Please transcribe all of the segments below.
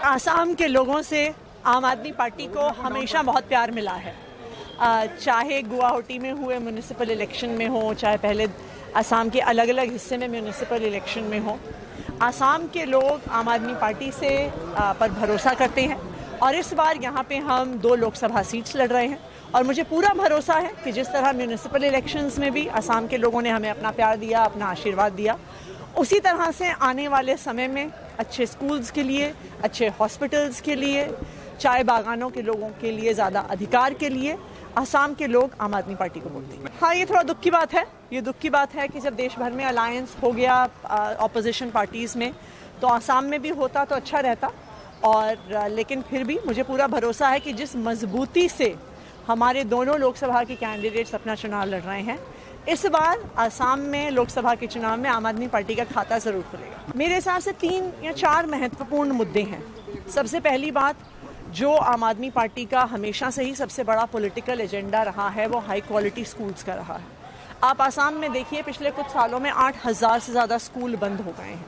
आसाम के लोगों से आम आदमी पार्टी को हमेशा बहुत प्यार मिला है। चाहे गुवाहाटी में हुए म्यूनिसिपल इलेक्शन में हो, चाहे पहले आसाम के अलग अलग हिस्से में म्यूनिसिपल इलेक्शन में हो, आसाम के लोग आम आदमी पार्टी से पर भरोसा करते हैं। और इस बार यहाँ पे हम 2 लोकसभा सीट्स लड़ रहे हैं और मुझे पूरा भरोसा है कि जिस तरह म्यूनिसिपल इलेक्शंस में भी आसाम के लोगों ने हमें अपना प्यार दिया, अपना आशीर्वाद दिया, उसी तरह से आने वाले समय में अच्छे स्कूल्स के लिए, अच्छे हॉस्पिटल्स के लिए, चाय बागानों के लोगों के लिए ज़्यादा अधिकार के लिए आसाम के लोग आम आदमी पार्टी को वोट देंगे। हाँ, ये थोड़ा दुख की बात है। ये दुख की बात है कि जब देश भर में अलायंस हो गया ऑपोजिशन पार्टीज़ में, तो आसाम में भी होता तो अच्छा रहता। और लेकिन फिर भी मुझे पूरा भरोसा है कि जिस मजबूती से हमारे दोनों लोकसभा के कैंडिडेट्स अपना चुनाव लड़ रहे हैं, इस बार आसाम में लोकसभा के चुनाव में आम आदमी पार्टी का खाता ज़रूर खुलेगा। मेरे हिसाब से 3 या 4 महत्वपूर्ण मुद्दे हैं। सबसे पहली बात, जो आम आदमी पार्टी का हमेशा से ही सबसे बड़ा पॉलिटिकल एजेंडा रहा है, वो हाई क्वालिटी स्कूल्स का रहा है। आप आसाम में देखिए, पिछले कुछ सालों में 8,000 से ज़्यादा स्कूल बंद हो गए हैं।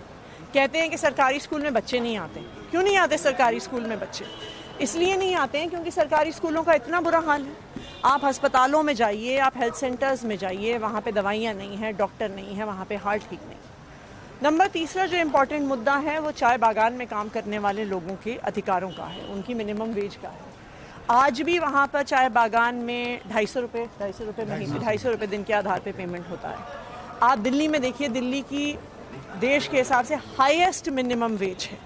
कहते हैं कि सरकारी स्कूल में बच्चे नहीं आते। क्यों नहीं आते सरकारी स्कूल में बच्चे? इसलिए नहीं आते हैं क्योंकि सरकारी स्कूलों का इतना बुरा हाल है। आप अस्पतालों में जाइए, आप हेल्थ सेंटर्स में जाइए, वहाँ पे दवाइयाँ नहीं हैं, डॉक्टर नहीं है, वहाँ पे हाल ठीक नहीं। नंबर तीसरा जो इम्पोर्टेंट मुद्दा है, वो चाय बागान में काम करने वाले लोगों के अधिकारों का है, उनकी मिनिमम वेज का है। आज भी वहाँ पर चाय बागान में 250 रुपये महीने, 250 रुपये दिन के आधार पर पेमेंट होता है। आप दिल्ली में देखिए, दिल्ली की देश के हिसाब से हाईएस्ट मिनिमम वेज है।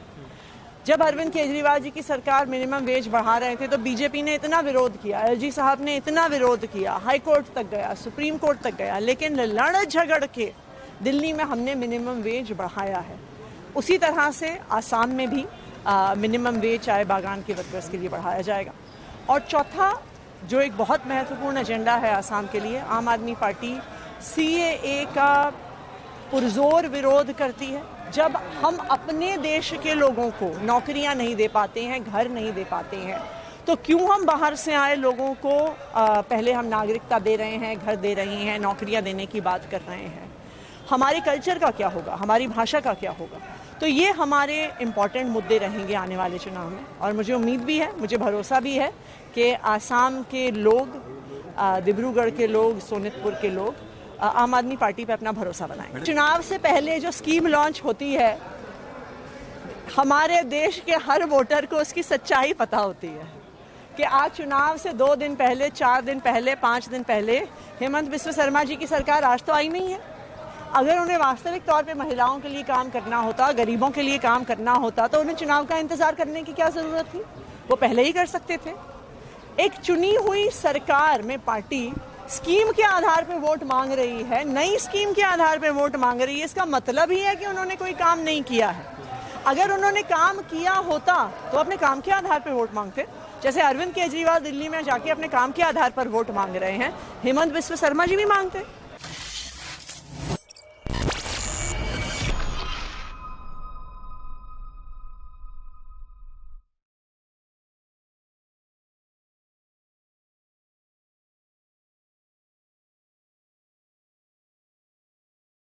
जब अरविंद केजरीवाल जी की सरकार मिनिमम वेज बढ़ा रहे थे तो बीजेपी ने इतना विरोध किया, एलजी साहब ने इतना विरोध किया, हाई कोर्ट तक गया, सुप्रीम कोर्ट तक गया, लेकिन लड़ झगड़ के दिल्ली में हमने मिनिमम वेज बढ़ाया है। उसी तरह से आसाम में भी मिनिमम वेज चाय बागान के वर्कर्स के लिए बढ़ाया जाएगा। और चौथा, जो एक बहुत महत्वपूर्ण एजेंडा है आसाम के लिए, आम आदमी पार्टी CAA का पुरजोर विरोध करती है। जब हम अपने देश के लोगों को नौकरियां नहीं दे पाते हैं, घर नहीं दे पाते हैं, तो क्यों हम बाहर से आए लोगों को पहले हम नागरिकता दे रहे हैं, घर दे रहे हैं, नौकरियां देने की बात कर रहे हैं? हमारे कल्चर का क्या होगा, हमारी भाषा का क्या होगा? तो ये हमारे इम्पॉर्टेंट मुद्दे रहेंगे आने वाले चुनाव में। और मुझे उम्मीद भी है, मुझे भरोसा भी है कि आसाम के लोग, डिब्रूगढ़ के लोग, सोनितपुर के लोग आम आदमी पार्टी पे अपना भरोसा बनाएं। चुनाव से पहले जो स्कीम लॉन्च होती है, हमारे देश के हर वोटर को उसकी सच्चाई पता होती है कि आज चुनाव से 2 दिन पहले, 4 दिन पहले, 5 दिन पहले हेमंत बिस्वा शर्मा जी की सरकार आज तो आई नहीं है। अगर उन्हें वास्तविक तौर पे महिलाओं के लिए काम करना होता, गरीबों के लिए काम करना होता, तो उन्हें चुनाव का इंतजार करने की क्या ज़रूरत थी? वो पहले ही कर सकते थे। एक चुनी हुई सरकार में पार्टी स्कीम के आधार पे वोट मांग रही है, नई स्कीम के आधार पे वोट मांग रही है, इसका मतलब ही है कि उन्होंने कोई काम नहीं किया है। अगर उन्होंने काम किया होता तो अपने काम के आधार पे वोट मांगते। जैसे अरविंद केजरीवाल दिल्ली में जाके अपने काम के आधार पर वोट मांग रहे हैं, हेमंत बिस्वा शर्मा जी भी मांगते।